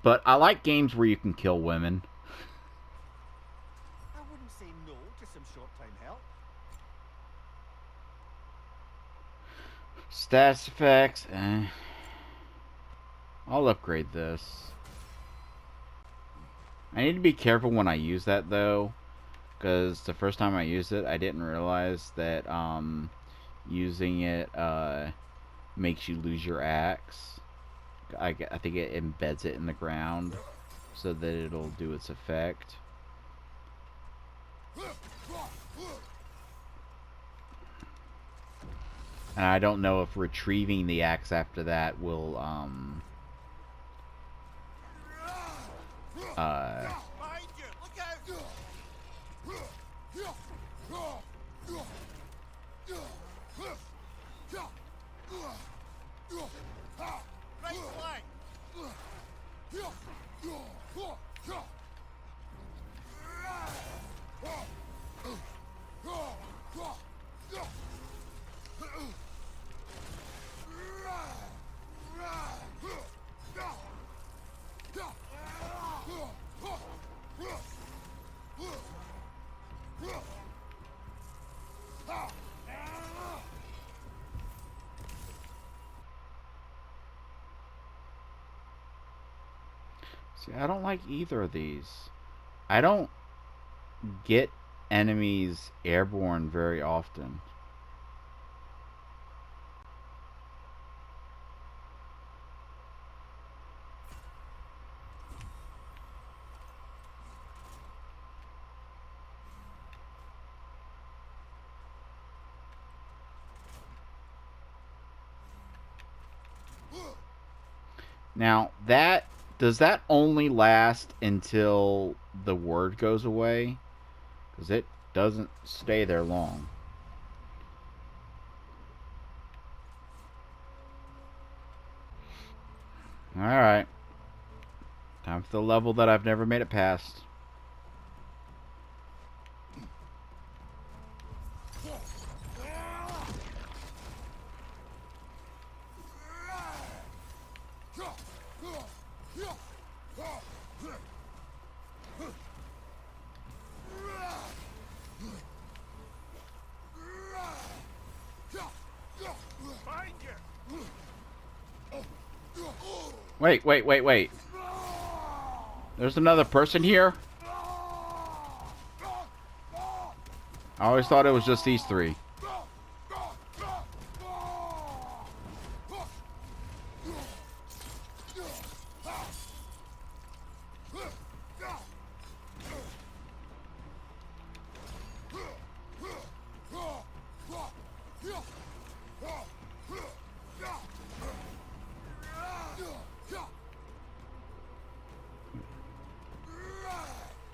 But I like games where you can kill women. I wouldn't say no to some short-time help. Stats effects. I'll upgrade this. I need to be careful when I use that though, because the first time I used it, I didn't realize that using it makes you lose your axe. I think it embeds it in the ground so that it'll do its effect. And I don't know if retrieving the axe after that will see, I don't like either of these. I don't get enemies airborne very often. Now, does that only last until the word goes away? Because it doesn't stay there long. Alright. Time for the level that I've never made it past. Wait. There's another person here? I always thought it was just these three.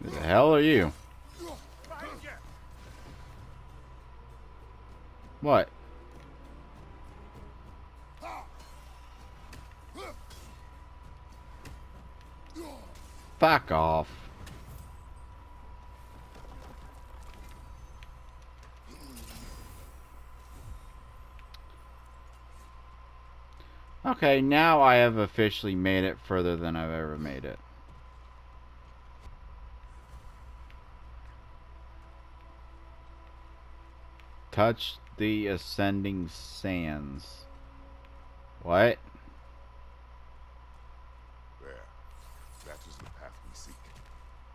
Who the hell are you? What? Fuck off. Okay, now I have officially made it further than I've ever made it. Touch the ascending sands. What? There. That is the path we seek.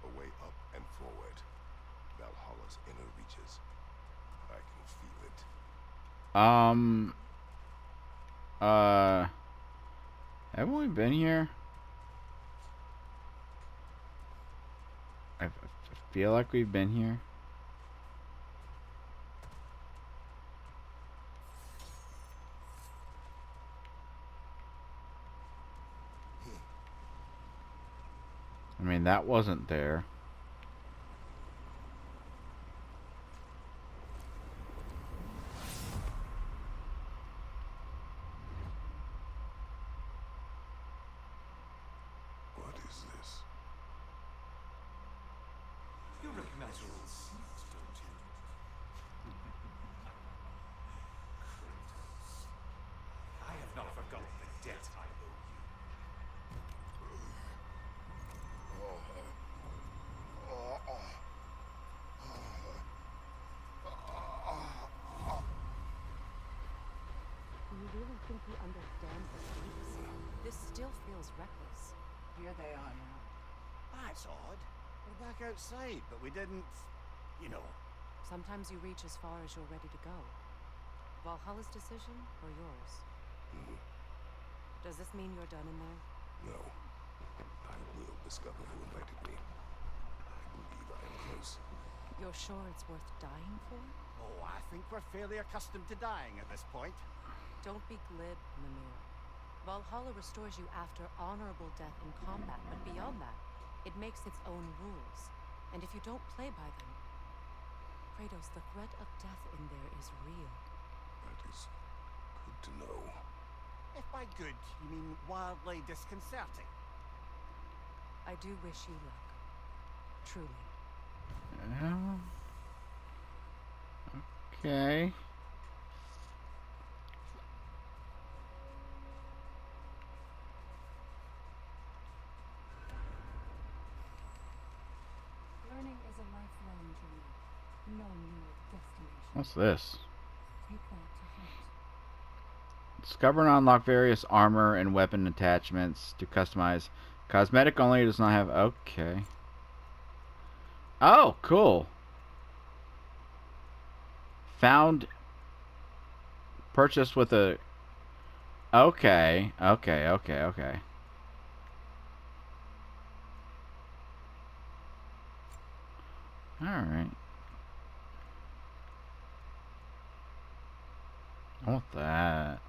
A way up and forward. Valhalla's inner reaches. I can feel it. Haven't we been here? I feel like we've been here. I mean, that wasn't there. What is this? You recognize your old seats, don't you? Kratos, I have not forgotten the debt I owe you. Here they are now. That's odd. We're back outside, but we didn't, you know. Sometimes you reach as far as you're ready to go. Valhalla's decision or yours? Does this mean you're done in there? No. I will discover who invited me. I believe I am close. You're sure it's worth dying for? Oh, I think we're fairly accustomed to dying at this point. Don't be glib, Mimir. Valhalla restores you after honorable death in combat, but beyond that, it makes its own rules. And if you don't play by them, Kratos, the threat of death in there is real. That is good to know. If by good, you mean wildly disconcerting. I do wish you luck. Truly. Okay. Learning is a lifelong journey. No mere destination. What's this? Take that to heart. Discover and unlock various armor and weapon attachments to customize. Cosmetic only, does not have... Okay. Oh, cool. Found... Purchased with a... Okay. Okay. Alright. I want that.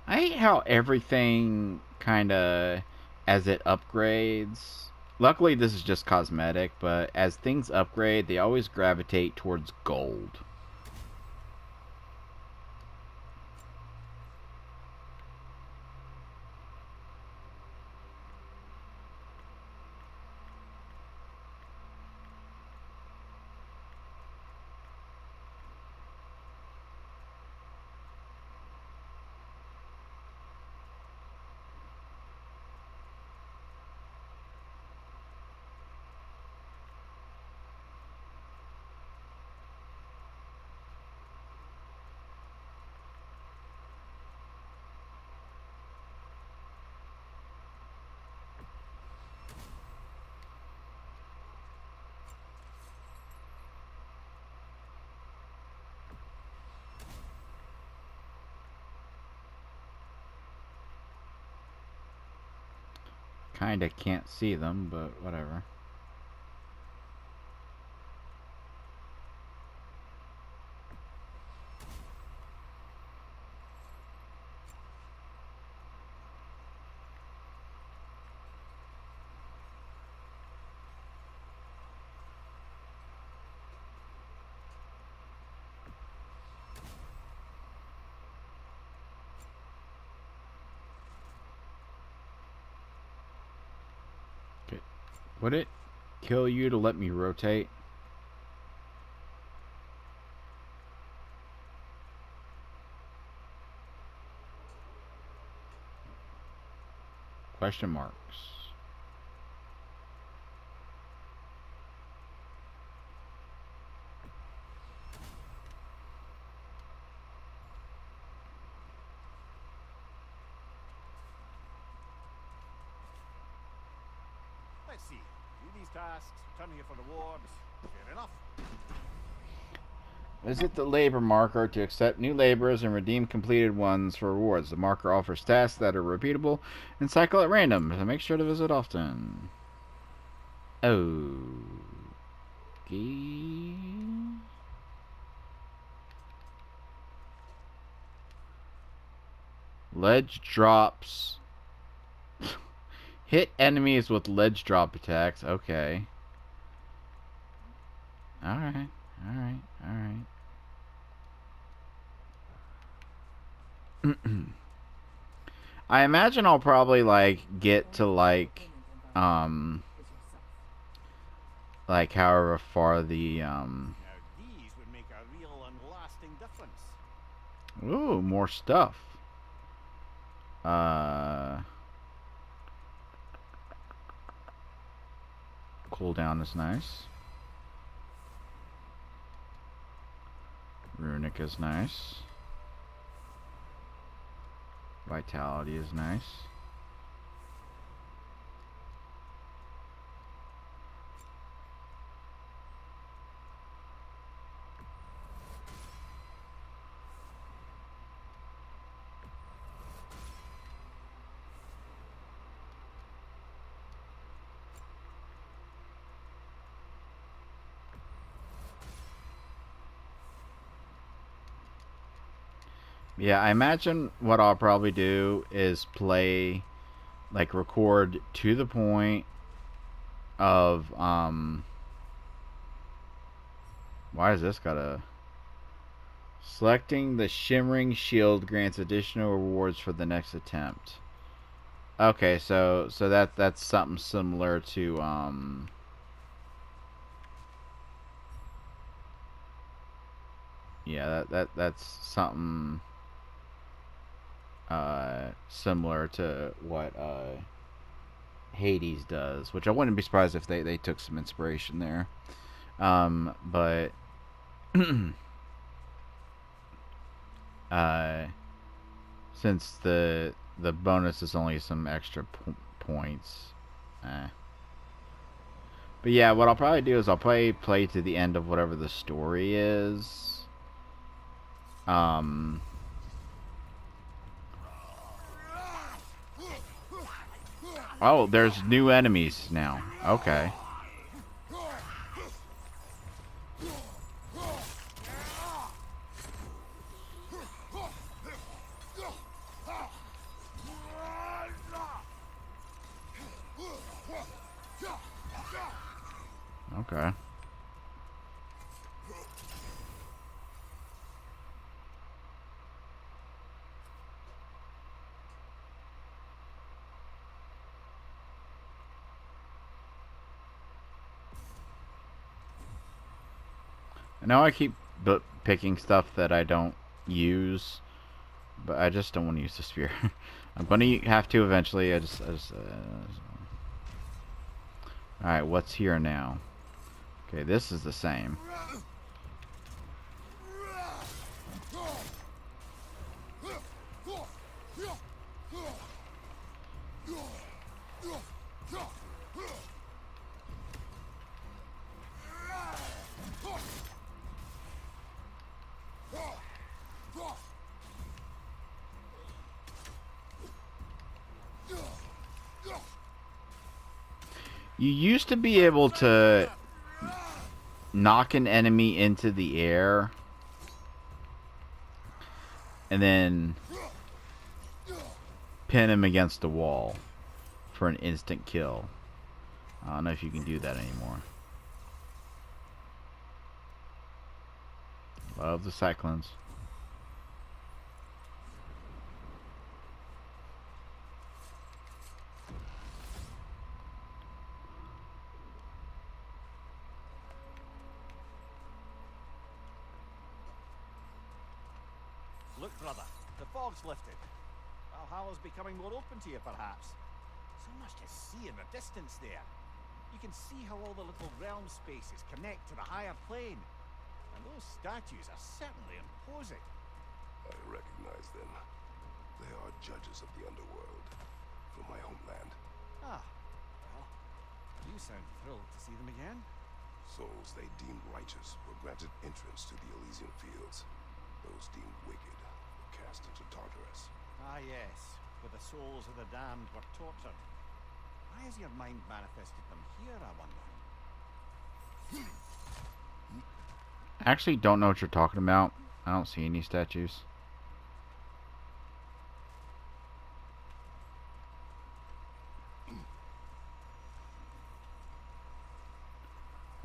I hate how everything kind of, as it upgrades, luckily this is just cosmetic, but as things upgrade, they always gravitate towards gold. Kinda can't see them, but whatever. Okay. Would it kill you to let me rotate? Question marks. Let's see. Do these tasks, return here for rewards. Fair enough. Visit the labor marker to accept new laborers and redeem completed ones for rewards. The marker offers tasks that are repeatable and cycle at random, so make sure to visit often. Okay. Ledge drops. Hit enemies with ledge drop attacks. Okay. Alright. Alright. Alright. I imagine I'll probably, like, get to, like however far the, Now these would make a real and lasting difference. Ooh, more stuff. Cooldown is nice. Runic is nice. Vitality is nice. Yeah, I imagine what I'll probably do is play, like, record to the point of, why is this got a... Selecting the Shimmering Shield grants additional rewards for the next attempt. Okay, so that's something similar to, yeah, that's something similar to what Hades does, which I wouldn't be surprised if they took some inspiration there. But since the bonus is only some extra points, but yeah, what I'll probably do is I'll play to the end of whatever the story is. Oh, there's new enemies now. Okay. Okay. I know I keep picking stuff that I don't use, but I just don't want to use the spear. I'm gonna have to eventually. Alright, what's here now? Okay, this is the same. You used to be able to knock an enemy into the air and then pin him against the wall for an instant kill. I don't know if you can do that anymore. Love the cyclones. Look, brother, the fog's lifted. Valhalla's becoming more open to you, perhaps. So much to see in the distance there. You can see how all the little realm spaces connect to the higher plane. And those statues are certainly imposing. I recognize them. They are judges of the underworld from my homeland. Ah, well, you sound thrilled to see them again. Souls they deemed righteous were granted entrance to the Elysian fields. Those deemed wicked were cast into Tartarus. Ah, yes, where the souls of the damned were tortured. Why has your mind manifested them here, I wonder? I actually don't know what you're talking about. I don't see any statues.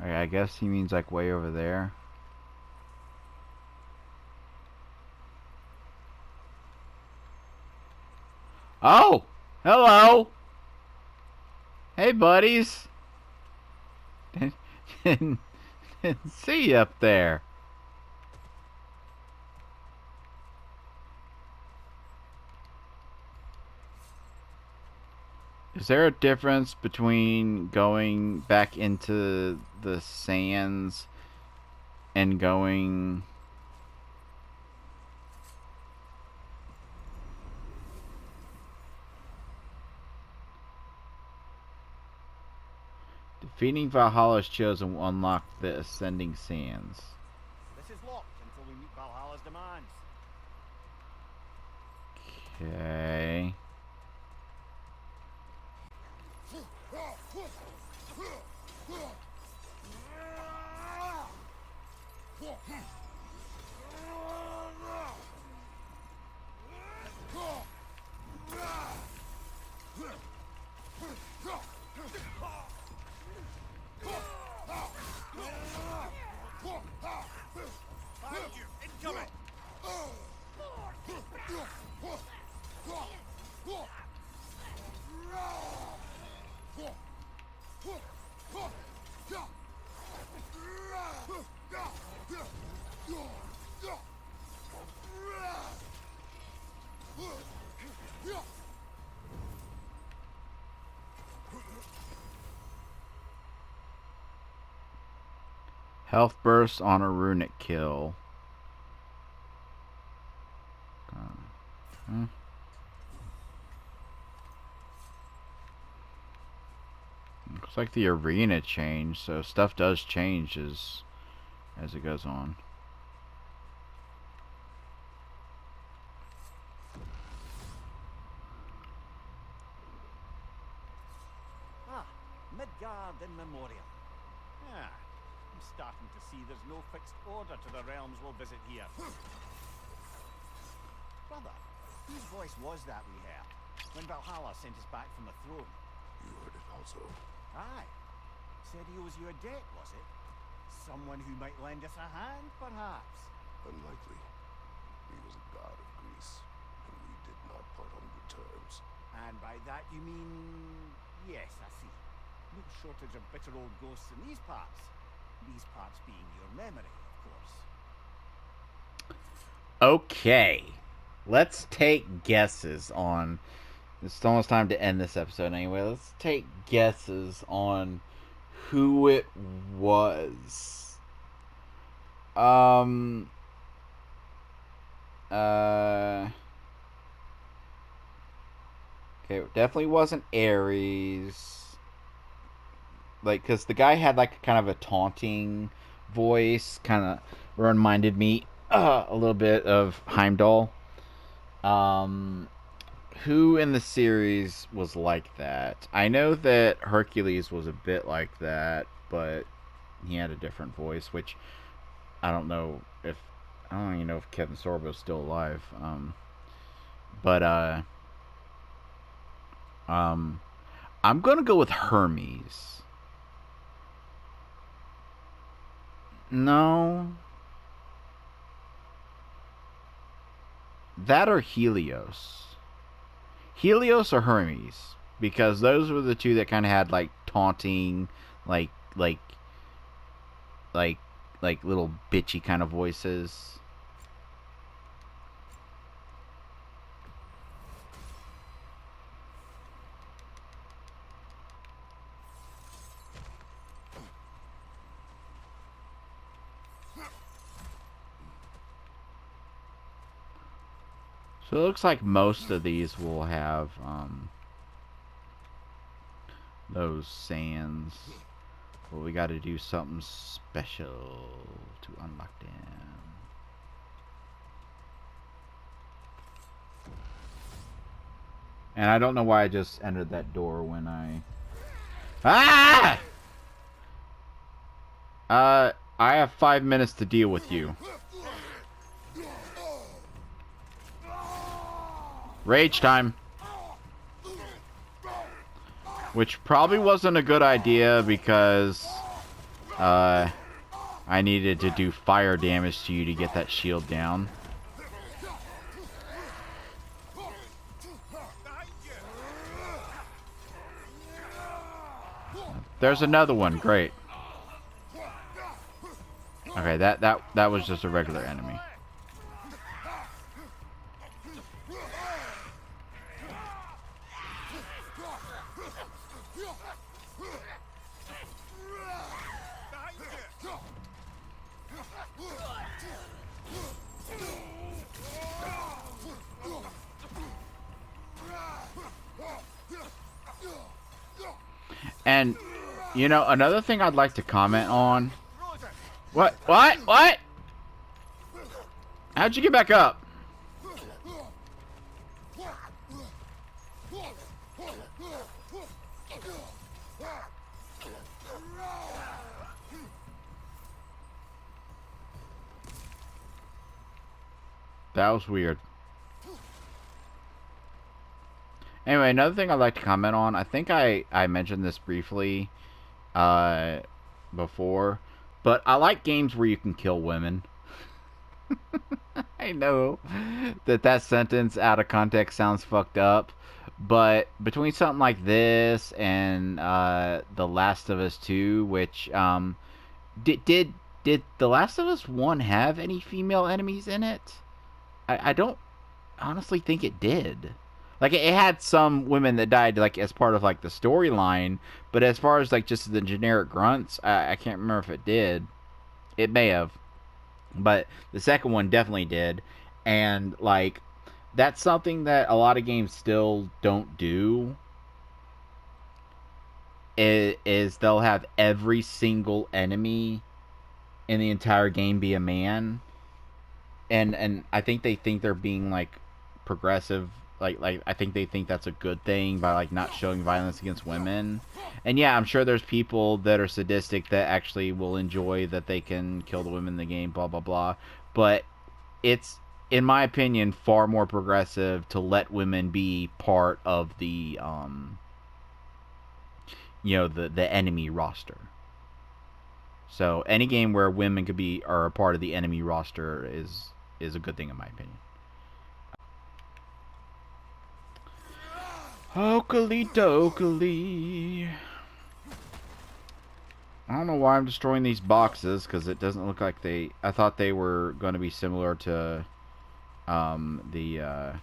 Okay, I guess he means like way over there. Oh! Hello! Hey, buddies! Didn't see you up there. Is there a difference between going back into the sands and going... Defeating Valhalla's chosen will unlock the ascending sands. This is locked until we meet Valhalla's demands. Okay. Behind you! Incoming! Health burst on a runic kill. Looks like the arena changed, so stuff does change as it goes on. Ah, Midgard in memoriam. Yeah, I'm starting to see there's no fixed order to the realms we'll visit here. Brother, whose voice was that we heard when Valhalla sent us back from the throne? You heard it also. Aye. Said he owes you a debt, was it? Someone who might lend us a hand, perhaps? Unlikely. He was a god of Greece, and we did not part on good terms. And by that you mean... Yes, I see. No shortage of bitter old ghosts in these parts. These parts being your memory, of course. Okay. Let's take guesses on... It's almost time to end this episode anyway. Let's take guesses on who it was. Okay, it definitely wasn't Ares. Like, because the guy had like kind of a taunting voice, kind of reminded me a little bit of Heimdall. Who in the series was like that? I know that Hercules was a bit like that, but he had a different voice, which I don't know if... I don't even know if Kevin Sorbo's still alive. I'm gonna go with Hermes. No. That or Helios. Helios or Hermes, because those were the two that kind of had like taunting, like little bitchy kind of voices. So it looks like most of these will have those sands. But we gotta do something special to unlock them. And I don't know why I just entered that door when I... Ah! I have 5 minutes to deal with you. Rage time. Which probably wasn't a good idea because I needed to do fire damage to you to get that shield down. There's another one. Great. Okay, that was just a regular enemy. And, you know, another thing I'd like to comment on... What? How'd you get back up? That was weird. Anyway, another thing I'd like to comment on, I think I mentioned this briefly before, but I like games where you can kill women. I know that sentence out of context sounds fucked up, but between something like this and The Last of Us 2, which did The Last of Us 1 have any female enemies in it? I don't honestly think it did. Like, it had some women that died, like, as part of, like, the storyline, but as far as, like, just the generic grunts, I can't remember if it did. It may have. But the second one definitely did. And, like, that's something that a lot of games still don't do. Is they'll have every single enemy in the entire game be a man. And I think they think they're being, like, progressive. Like I think they think that's a good thing by, like, not showing violence against women. And yeah, I'm sure there's people that are sadistic that actually will enjoy that they can kill the women in the game, blah blah blah. But it's, in my opinion, far more progressive to let women be part of the you know, the enemy roster. So any game where women are a part of the enemy roster is a good thing in my opinion. Oakley dokley. I don't know why I'm destroying these boxes, because it doesn't look like they... I thought they were going to be similar to the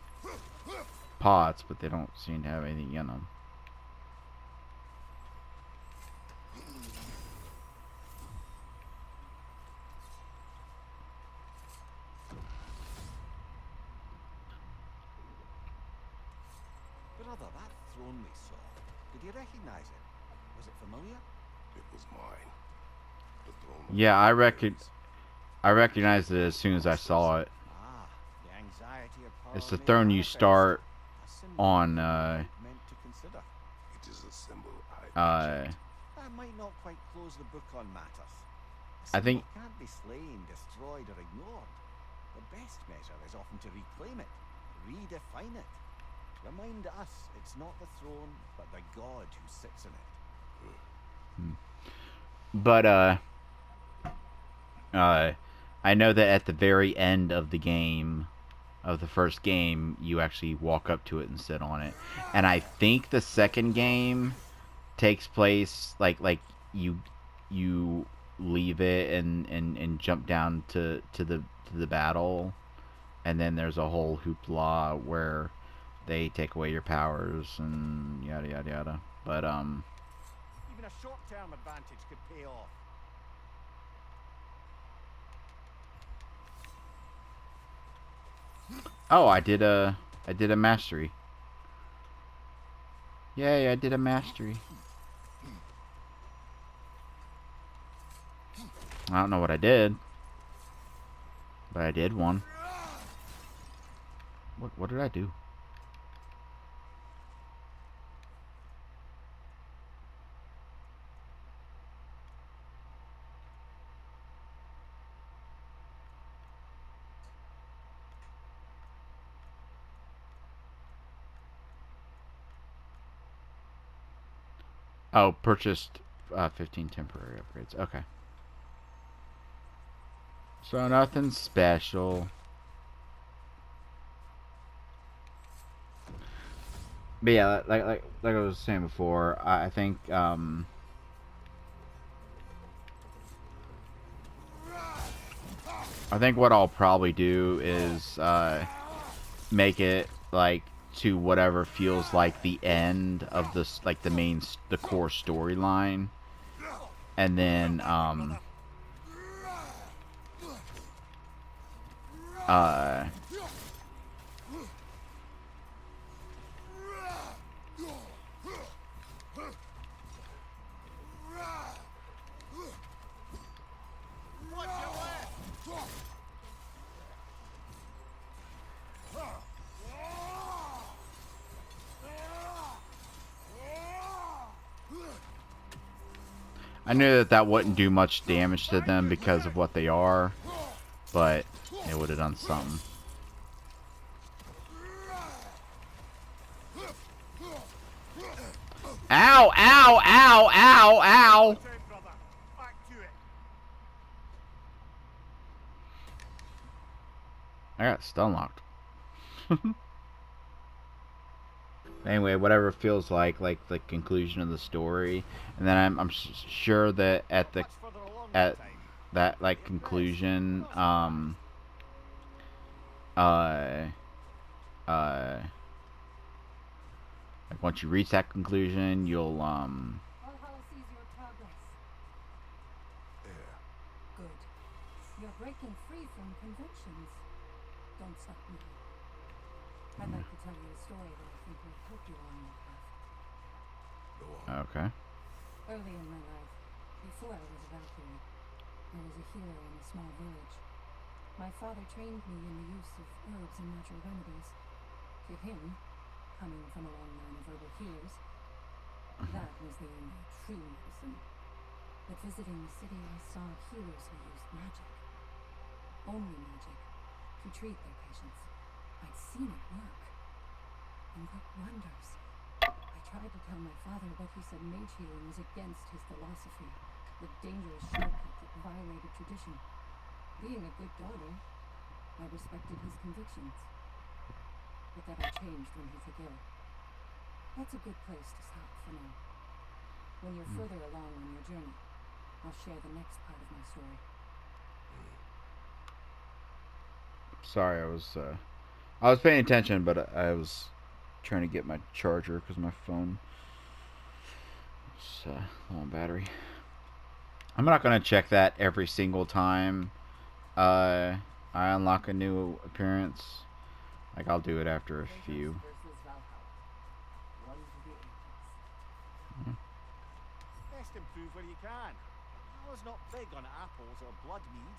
pots, but they don't seem to have anything in them. Brother, that throne we saw, did you recognize it? Was it familiar? It was mine. The throne of Yeah, Dragons. I recognized it as soon as I saw it. Ah, the anxiety of power It's the made throne you manifest. start A symbol on, meant to consider. It is a symbol I reject. That might not quite close the book on matters. I think... It can't be slain, destroyed, or ignored. The best measure is often to reclaim it, redefine it. Remind us it's not the throne, but the God who sits in it. But, I know that at the very end of the game, of the first game, you actually walk up to it and sit on it. And I think the second game takes place, like you leave it and jump down to the battle, and then there's a whole hoopla where they take away your powers and yada yada yada. But Even a short-term advantage could pay off. oh, I did a mastery. Yay, I did a mastery. I don't know what I did, but I did one. What did I do? Oh, purchased 15 temporary upgrades. Okay. So nothing special. But yeah, like I was saying before, I think what I'll probably do is make it like to whatever feels like the end of this, like the core storyline, and then uh I knew that wouldn't do much damage to them because of what they are, but it would have done something. Ow, ow, ow, ow, ow! I got stun locked. Anyway, whatever it feels like the conclusion of the story, and then I'm sure that at that like conclusion, uh, like once you reach that conclusion, you'll Valhalla sees your progress. Yeah. Good. You're breaking free from conventions. Don't stop me. I'd like to tell you a story that I think will help you along your path. Go on. okay. Early in my life, before I was a Valkyrie, I was a healer in a small village. My father trained me in the use of herbs and natural remedies. To him, coming from a long line of herbal healers, that was the only true medicine. But visiting the city, I saw healers who used magic. Only magic. To treat their patients. I'd seen it work. And work wonders. I tried to tell my father, but he said mage healing was against his philosophy. The dangerous shortcut that violated tradition. Being a good daughter, I respected his convictions. But that all changed when he took ill. That's a good place to stop for now. When you're further along on your journey, I'll share the next part of my story. Sorry, I was paying attention, but I was trying to get my charger because my phone is low on battery. I'm not gonna check that every single time I unlock a new appearance. Like I'll do it after a few. Versus Valhalla. One for the ages. Best improve where you can. I was not big on apples or blood mead.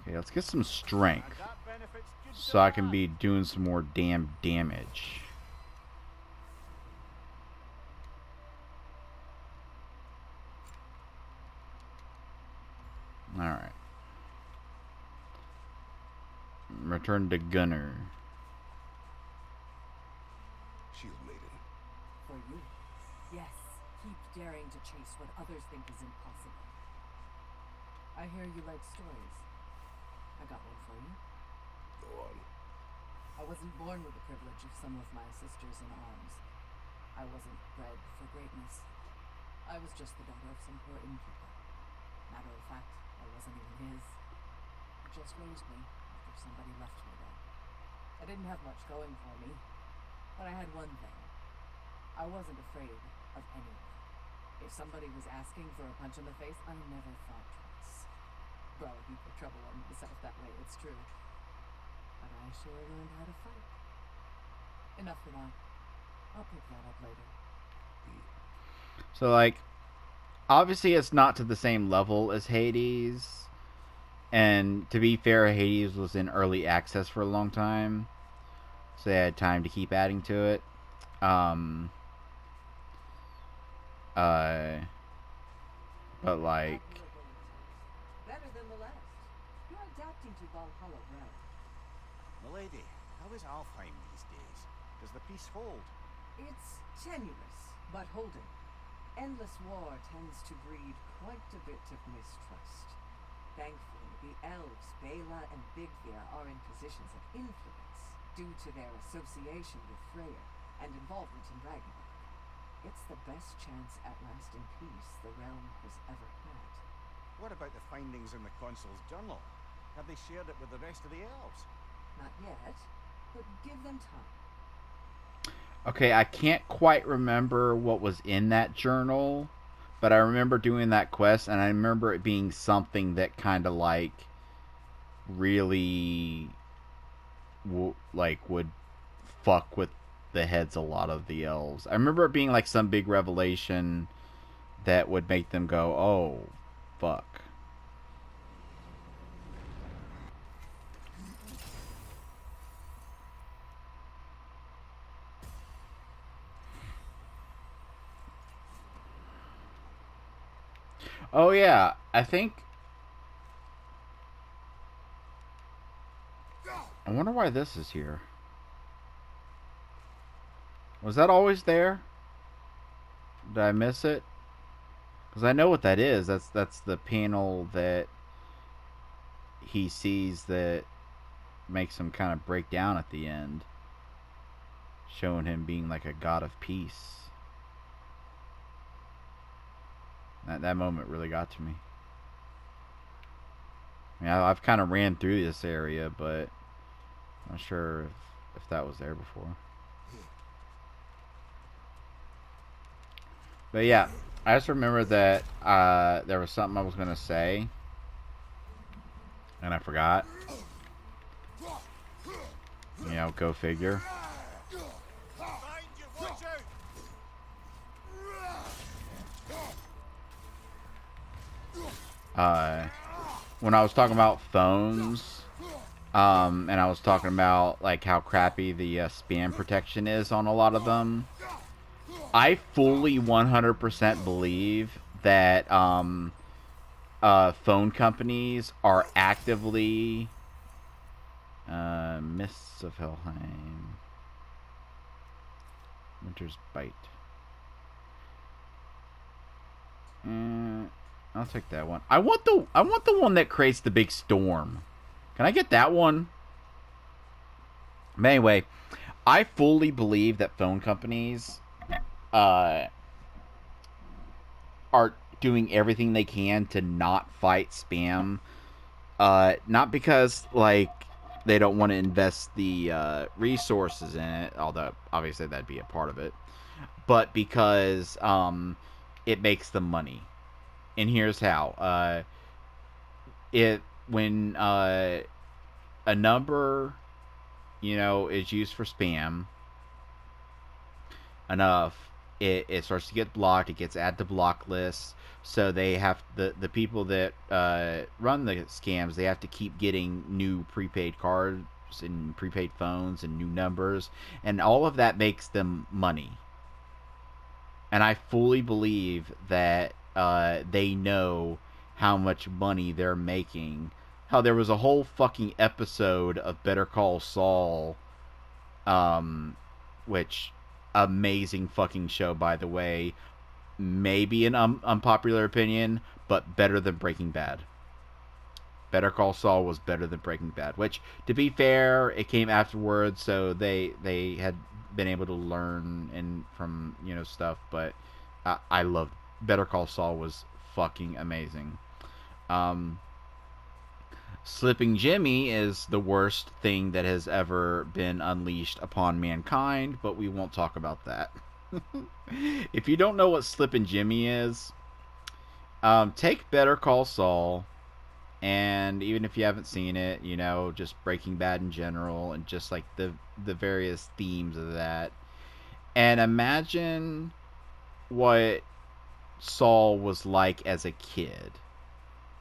Okay, let's get some strength And that benefits good so I can demand. be doing some more damn damage. Alright. Return to Gunner. Shield Maiden. For you. Yes, keep daring to chase what others think is impossible. I hear you like stories. I got one for you. Go on. I wasn't born with the privilege of some of my sisters in arms. I wasn't bred for greatness. I was just the daughter of some poor innkeeper. Matter of fact, I wasn't even his. He just raised me after somebody left me there. I didn't have much going for me, but I had one thing. I wasn't afraid of anyone. If somebody was asking for a punch in the face, I never thought twice. Well, you put trouble on yourself that way, it's true. But I sure learned how to fight. Enough for now. I'll pick that up later. So like obviously it's not to the same level as Hades. And to be fair, Hades was in early access for a long time, so they had time to keep adding to it. Um, uh, but like, Admirable intent. Better than the last. You're adapting to Valhalla well. Milady, how is Alfheim these days? Does the peace hold? It's tenuous, but holding. Endless war tends to breed quite a bit of mistrust. Thankfully, the elves, Bela and Bigvir, are in positions of influence due to their association with Freyr and involvement in Ragnarok. It's the best chance at lasting peace the realm has ever had. What about the findings in the consul's journal? Have they shared it with the rest of the elves? Not yet, but give them time. okay, I can't quite remember what was in that journal, but I remember doing that quest, and I remember it being something that kind of like really would fuck with the heads a lot of the elves. I remember it being like some big revelation that would make them go, "Oh, fuck." Oh yeah, I wonder why this is here. Was that always there? Did I miss it? Because I know what that is. That's the panel that he sees that makes him kind of break down at the end, showing him being like a god of peace. That moment really got to me. I mean, I've kind of ran through this area, but I'm not sure if that was there before. But yeah, I just remember that there was something I was going to say, and I forgot. You know, go figure. When I was talking about phones, and I was talking about like how crappy the spam protection is on a lot of them, I fully 100% believe that phone companies are actively Mists of Helheim, Winter's Bite. I'll take that one. I want the one that creates the big storm. Can I get that one? But anyway, I fully believe that phone companies are doing everything they can to not fight spam. Not because like they don't want to invest the resources in it, although obviously that'd be a part of it, but because it makes them money. And here's how. When a number, is used for spam enough, it starts to get blocked. It gets added to block lists. So they have the people that run the scams. They have to keep getting new prepaid cards and prepaid phones and new numbers, and all of that makes them money. And I fully believe that they know how much money they're making. How there was a whole fucking episode of Better Call Saul, which amazing fucking show, by the way. Maybe an unpopular opinion, but better than Breaking Bad. Better Call Saul was better than Breaking Bad, which, to be fair, it came afterwards, so they had been able to learn from stuff. But I loved Better Call Saul was fucking amazing. Slipping Jimmy is the worst thing that has ever been unleashed upon mankind, but we won't talk about that. If you don't know what Slippin' Jimmy is, take Better Call Saul, and even if you haven't seen it, just Breaking Bad in general, and just like the various themes of that, and imagine what Saul was like as a kid.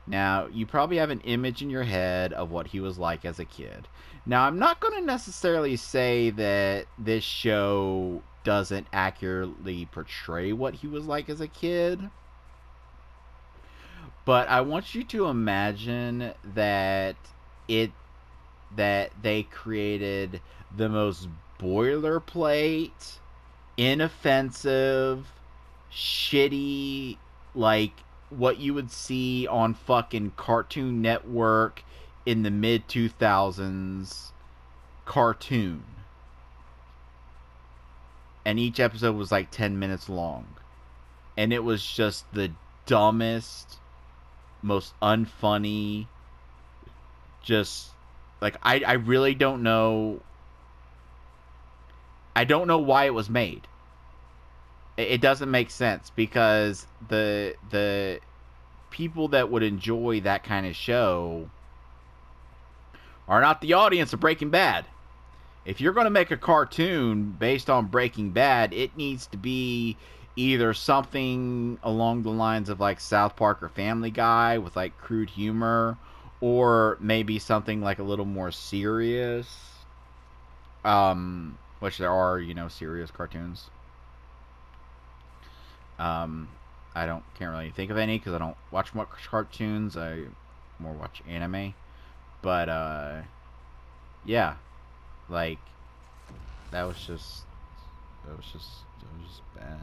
Now, you probably have an image in your head of what he was like as a kid. Now, I'm not going to necessarily say that this show doesn't accurately portray what he was like as a kid, but I want you to imagine that it that they created the most boilerplate, inoffensive, shitty, like what you would see on fucking Cartoon Network in the mid 2000s cartoon. And each episode was like 10 minutes long. And it was just the dumbest, most unfunny, just like I really don't know. I don't know why it was made. It doesn't make sense because the people that would enjoy that kind of show are not the audience of Breaking Bad. If you're going to make a cartoon based on Breaking Bad, it needs to be either something along the lines of like South Park or Family Guy with like crude humor, or maybe something like a little more serious. Which there are, serious cartoons. I can't really think of any because I don't watch much cartoons. I more watch anime. But yeah, like that was just bad.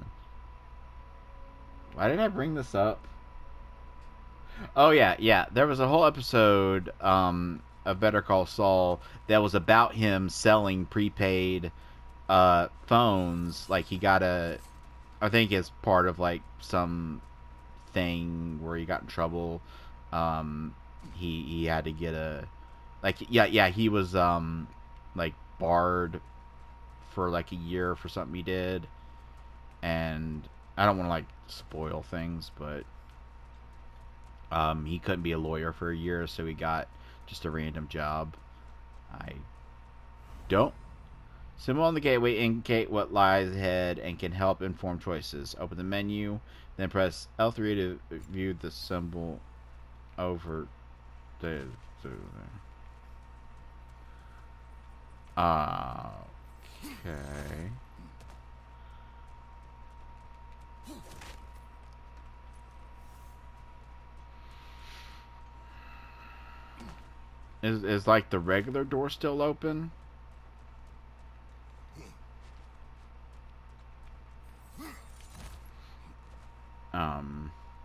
Why did I bring this up? Oh yeah. There was a whole episode of Better Call Saul that was about him selling prepaid phones. Like he got I think it's part of like some thing where he got in trouble. He had to get he was like barred for like a year for something he did, and I don't want to like spoil things, but he couldn't be a lawyer for a year, so he got just a random job. I don't. Symbol on the gateway indicate what lies ahead and can help inform choices. Open the menu, then press L3 to view the symbol over the okay. Is like the regular door still open?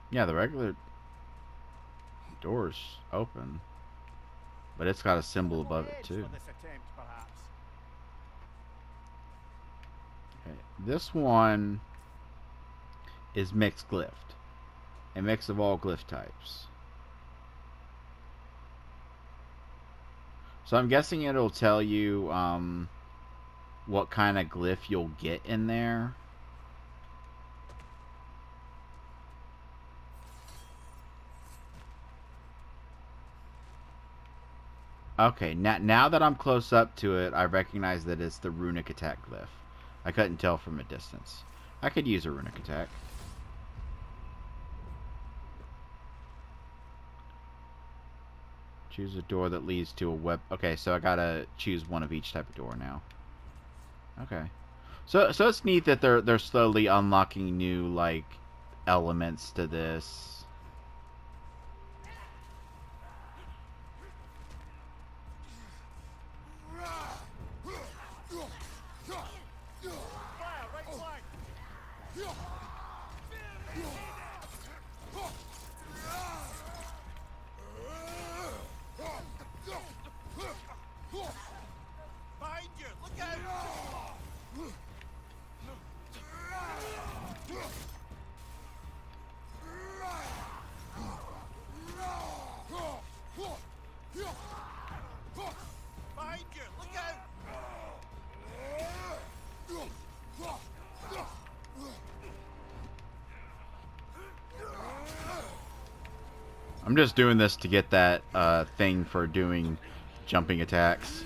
Yeah, the regular door's open, but it's got a symbol above it too. Okay, this one is mixed glyph, a mix of all glyph types. So I'm guessing it'll tell you what kind of glyph you'll get in there. Okay, now that I'm close up to it, I recognize that it's the runic attack glyph. I couldn't tell from a distance. I could use a runic attack. Choose a door that leads to a web. Okay, so I gotta choose one of each type of door now. Okay, so it's neat that they're slowly unlocking new like elements to this. I'm just doing this to get that thing for doing jumping attacks.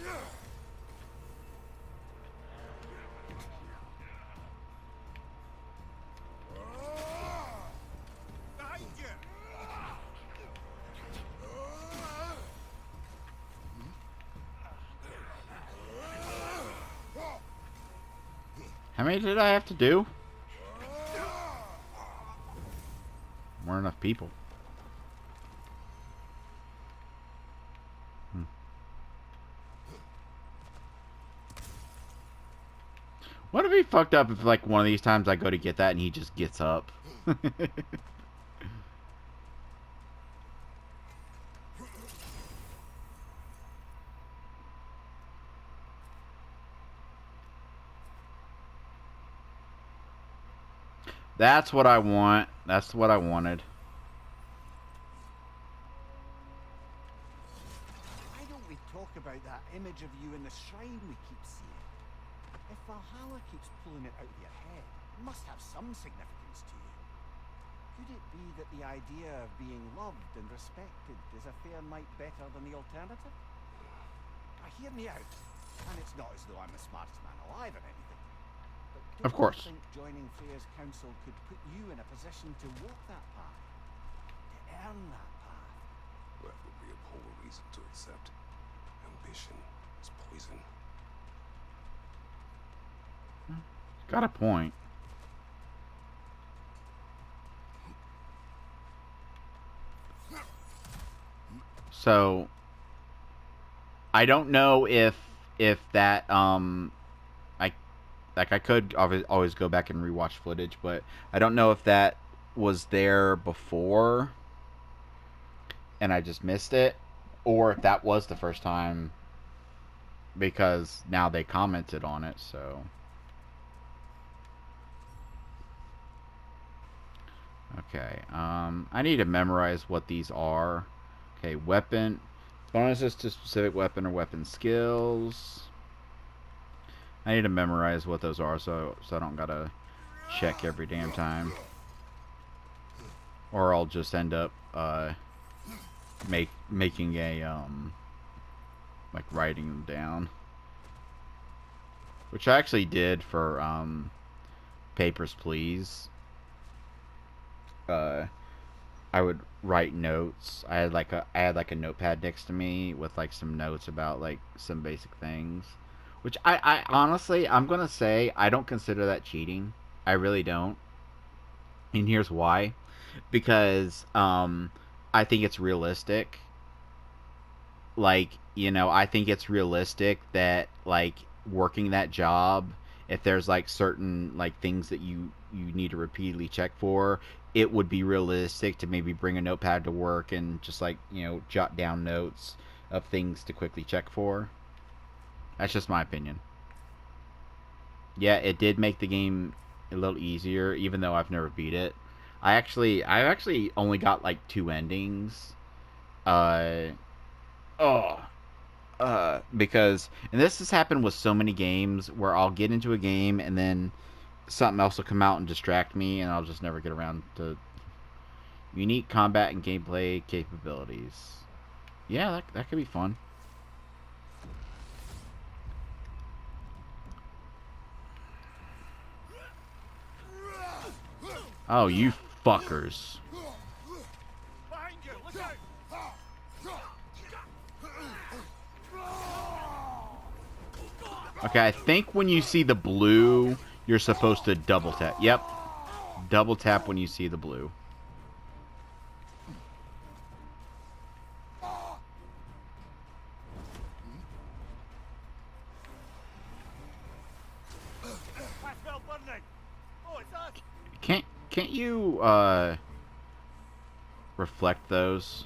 How many did I have to do? Weren't enough people. What if he fucked up if, like, one of these times I go to get that and he just gets up? That's what I want. That's what I wanted. Why don't we talk about that image of you in the shrine we keep seeing? If Valhalla keeps pulling it out of your head, it must have some significance to you. Could it be that the idea of being loved and respected is a fair mite better than the alternative? Now, hear me out, and it's not as though I'm the smartest man alive or anything. But Of course. don't you think joining Freya's council could put you in a position to walk that path? To earn that path? That would be a poor reason to accept. Ambition is poison. Got a point. So I don't know if that I could always go back and rewatch footage, but I don't know if that was there before and I just missed it, or if that was the first time because now they commented on it. So okay, I need to memorize what these are. Okay, weapon bonuses to specific weapon or weapon skills. I need to memorize what those are so I don't gotta check every damn time. Or I'll just end up making a like writing them down. Which I actually did for Papers, Please. I would write notes. I had like a notepad next to me with like some notes about like some basic things. Which I honestly, I'm gonna say I don't consider that cheating. I really don't. And here's why. Because I think it's realistic. Like, you know, I think it's realistic that like working that job, if there's like certain like things that you need to repeatedly check for, it would be realistic to maybe bring a notepad to work and just like, you know, jot down notes of things to quickly check for. That's just my opinion. Yeah, it did make the game a little easier, even though I've never beat it. I actually only got like 2 endings. Uh, because, and this has happened with so many games where I'll get into a game and then something else will come out and distract me, and I'll just never get around to unique combat and gameplay capabilities. Yeah, that could be fun. Oh, you fuckers. Behind you, look out! Okay, I think when you see the blue, you're supposed to double tap. Yep. Double tap when you see the blue. Pathwell burning! Oh, it's us! Can't you reflect those?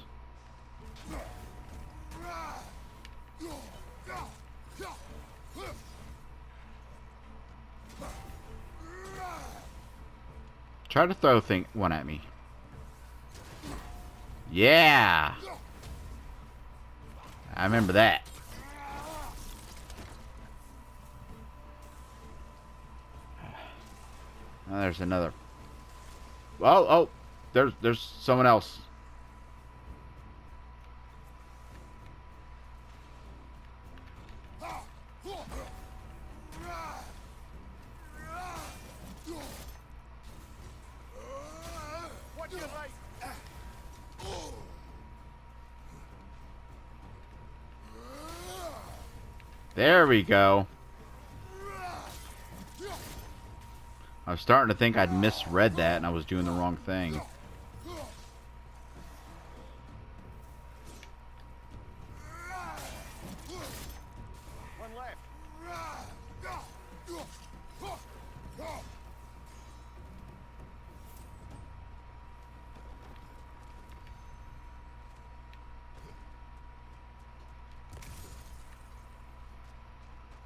Try to throw one at me. Yeah! I remember that. Oh, there's another. Oh, there's someone else. Watch your right! There we go. I was starting to think I'd misread that and I was doing the wrong thing. One left.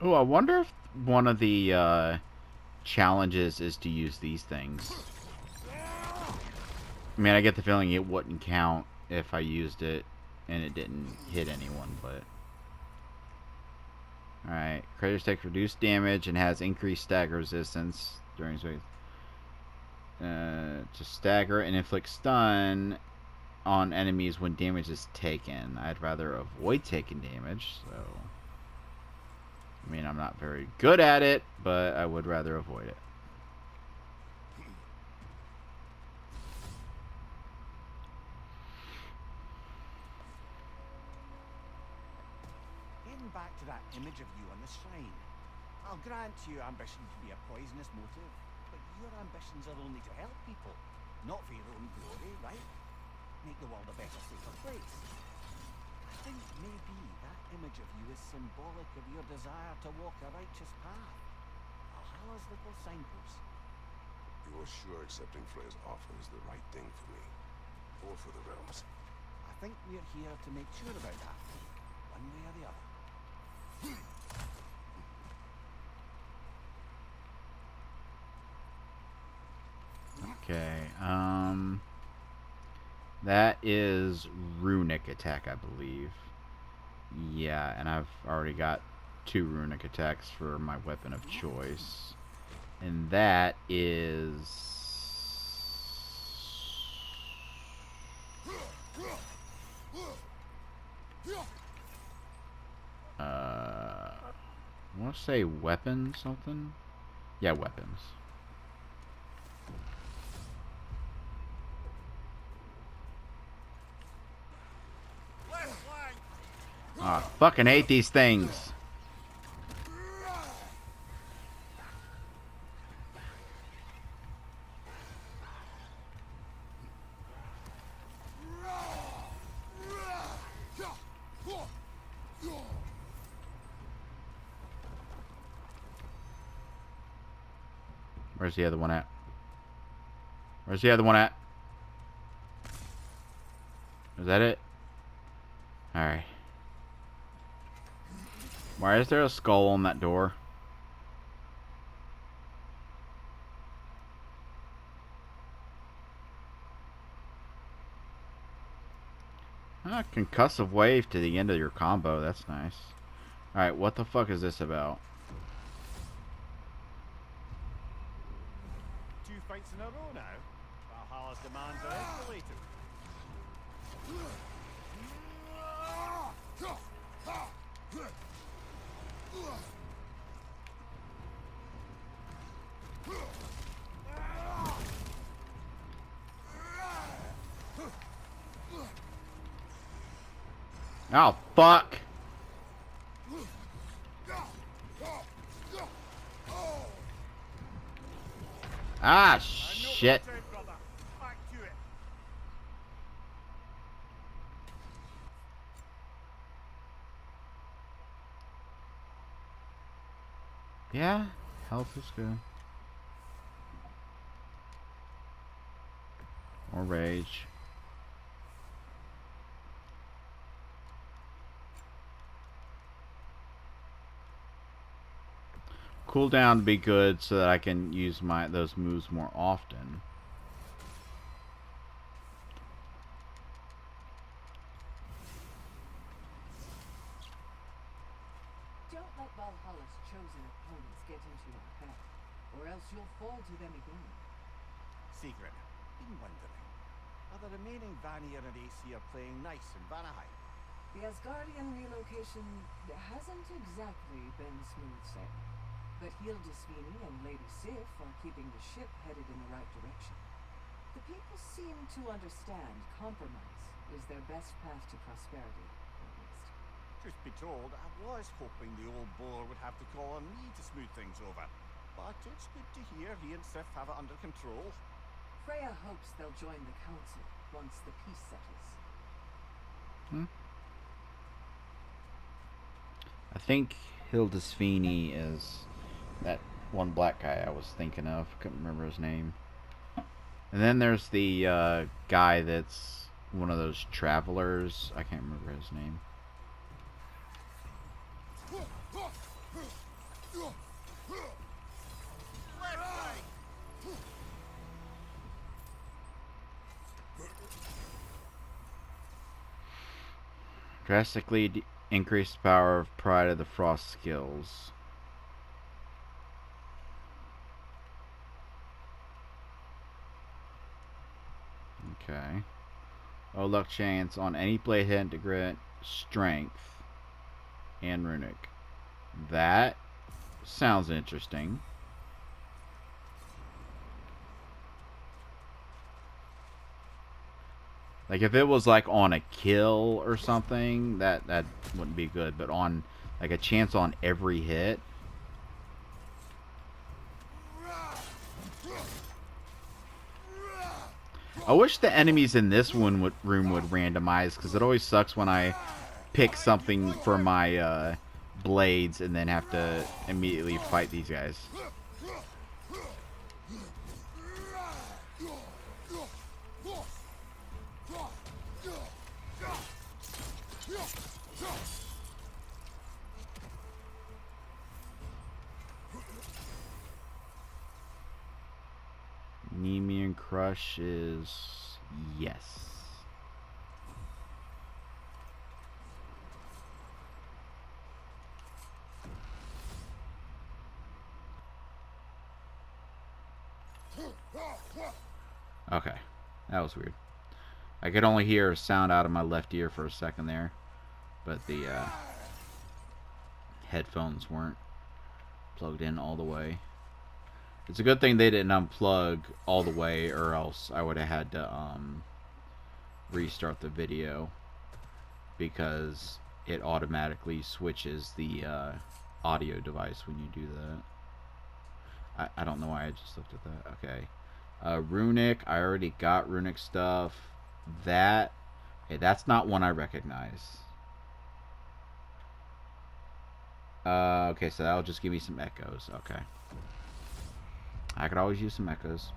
Oh, I wonder if one of the challenges is to use these things. I mean, I get the feeling it wouldn't count if I used it and it didn't hit anyone, but... Alright, Craters take reduced damage and has increased stagger resistance during swings. To stagger and inflict stun on enemies when damage is taken. I'd rather avoid taking damage, so... I mean, I'm not very good at it, but I would rather avoid it. Getting back to that image of you on the shrine. I'll grant you ambition can be a poisonous motive, but your ambitions are only to help people, not for your own glory, right? Make the world a better, safer place. I think maybe that image of you is symbolic of your desire to walk a righteous path. Valhalla's little signpost. You are sure accepting Freya's offer is the right thing for me? Or for the realms? I think we're here to make sure about that, one way or the other. Okay, that is runic attack, I believe. Yeah, and I've already got 2 runic attacks for my weapon of choice. And that is... I want to say weapon something? Yeah, weapons. Oh, I fucking hate these things. Where's the other one at? Where's the other one at? Is that it? Alright. Why is there a skull on that door? Ah, concussive wave to the end of your combo. That's nice. Alright, what the fuck is this about? 2 fights in a row now. Valhalla's demands are escalated. Oh, fuck! Ah, shit. Back to it. Yeah, health is good. Or rage. Cooldown to be good so that I can use those moves more often. Don't let Valhalla's chosen opponents get into your head, or else you'll fall to them again. Secret, been wondering, are the remaining Vanir and Aesir playing nice in Vanaheim? The Asgardian relocation hasn't exactly been smooth sailing, but Hildisvini and Lady Sif are keeping the ship headed in the right direction. The people seem to understand compromise is their best path to prosperity, at least. Truth be told, I was hoping the old bore would have to call on me to smooth things over. But it's good to hear he and Sif have it under control. Freya hopes they'll join the council once the peace settles. I think Hildisvini is that one black guy I was thinking of. Couldn't remember his name. And then there's the guy that's one of those travelers. I can't remember his name. Drastically increased power of Pride of the Frost skills. Okay. Oh, luck chance on any blade hit to grant strength and runic. That sounds interesting. Like if it was like on a kill or something, that wouldn't be good. But on like a chance on every hit. I wish the enemies in this room would randomize, because it always sucks when I pick something for my blades and then have to immediately fight these guys. Nemean Crush is yes. Okay, that was weird. I could only hear a sound out of my left ear for a second there, but the headphones weren't plugged in all the way. It's a good thing they didn't unplug all the way, or else I would have had to restart the video, because it automatically switches the audio device when you do that. I don't know why I just looked at that. Okay. Runic, I already got runic stuff. That, okay, that's not one I recognize. Okay, so that'll just give me some echoes. Okay. I could always use some echoes.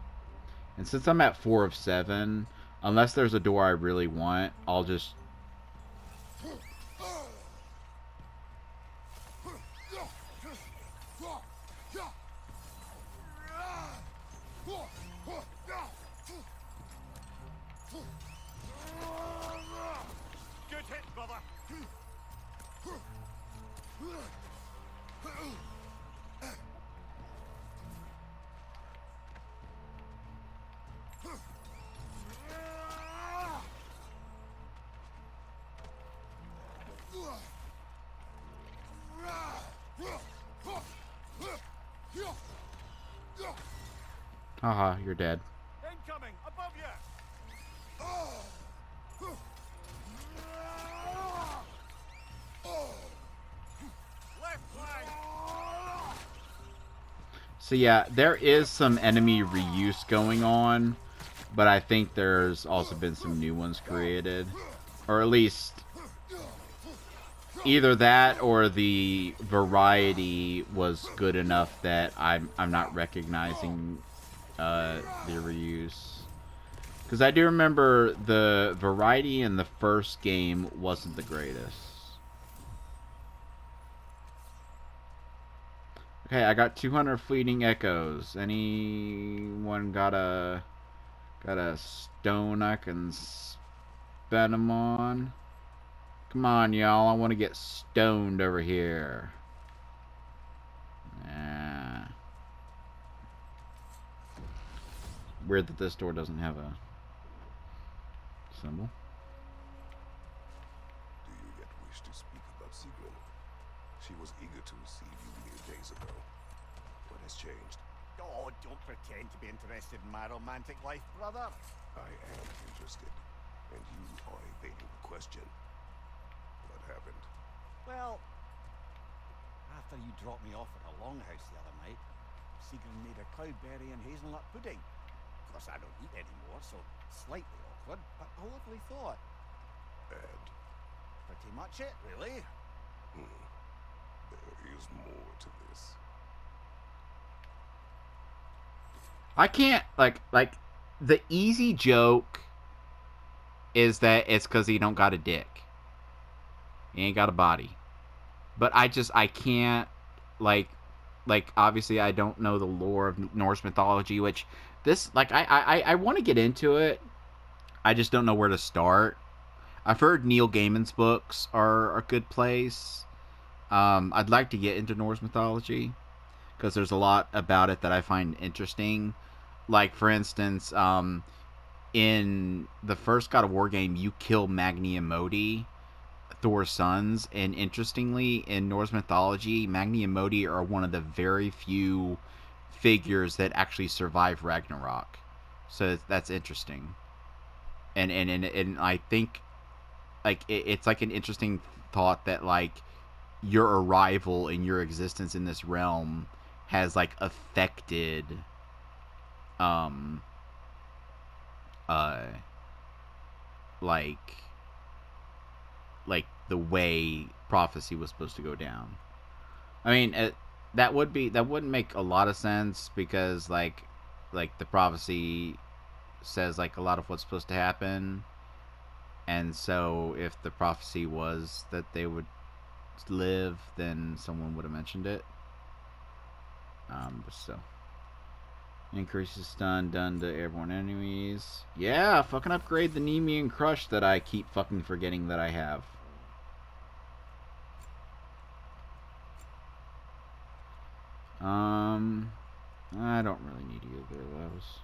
And since I'm at 4 of 7, unless there's a door I really want, I'll just... Good hit, brother. Haha, you're dead. Incoming, above you. Left flank. So yeah, there is some enemy reuse going on, but I think there's also been some new ones created. Or at least either that or the variety was good enough that I'm not recognizing the reuse. Because I do remember the variety in the first game wasn't the greatest. Okay, I got 200 fleeting echoes. Anyone got a stone I can spend them on? Come on, y'all. I want to get stoned over here. Nah. Weird that this door doesn't have a symbol. Do you yet wish to speak about Sigrun? She was eager to receive you mere days ago. What has changed? Oh, don't pretend to be interested in my romantic life, brother. I am interested, and you are evading the question. What happened? Well, after you dropped me off at the longhouse the other night, Sigrun made a cloudberry and hazelnut pudding. Of course, I don't eat anymore, so slightly awkward, but a lovely thought. And Pretty much it, really. there is more to this. I can't like the easy joke is that it's because he don't got a dick. He ain't got a body. But I can't like obviously I don't know the lore of Norse mythology, which this like I want to get into it. I just don't know where to start. I've heard Neil Gaiman's books are a good place. I'd like to get into Norse mythology because there's a lot about it that I find interesting. Like for instance, in the first God of War game, you kill Magni and Modi, Thor's sons, and interestingly, in Norse mythology, Magni and Modi are one of the very few figures that actually survive Ragnarok. So that's interesting, and I think like it's like an interesting thought that like your arrival and your existence in this realm has like affected um uh like the way prophecy was supposed to go down. I mean, that wouldn't make a lot of sense because like the prophecy says like a lot of what's supposed to happen, and so if the prophecy was that they would live, then someone would have mentioned it. But still, increases stun done to airborne enemies. Yeah, fucking upgrade the Nemean Crush that I keep fucking forgetting that I have. I don't really need either of those.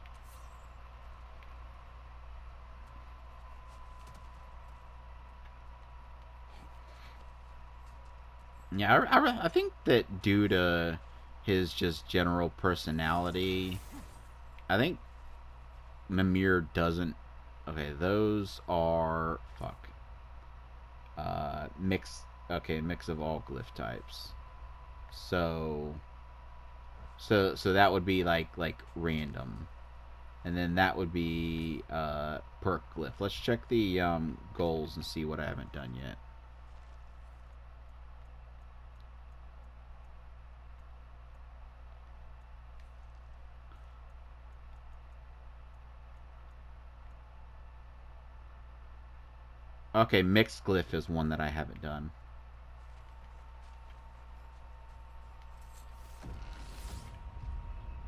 Yeah, I think that due to his just general personality, I think Mimir doesn't. Okay, those are fuck. Mix. Okay, mix of all glyph types. So that would be like random, and then that would be perk glyph. Let's check the goals and see what I haven't done yet. Okay, mixed glyph is one that I haven't done.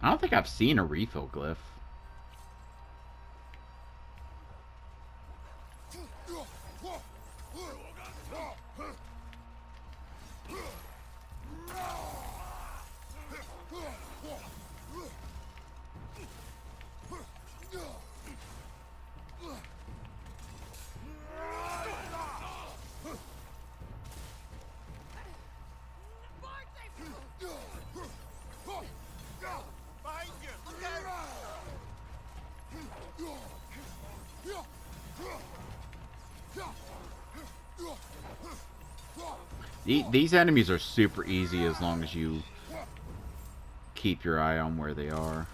I don't think I've seen a refill glyph. These enemies are super easy as long as you keep your eye on where they are.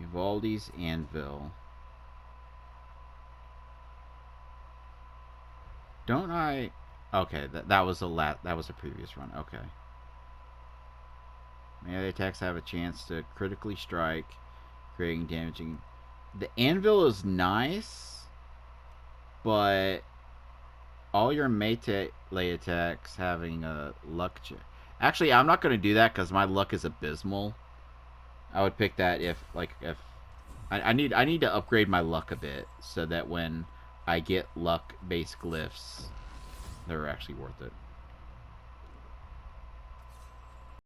Uvaldi's Anvil. Don't I? Okay, that was a previous run. Okay. Melee attacks have a chance to critically strike, creating damaging. The Anvil is nice, but all your melee attacks having a luck check. Actually, I'm not going to do that because my luck is abysmal. I would pick that if I need to upgrade my luck a bit so that when I get luck-based glyphs, they're actually worth it.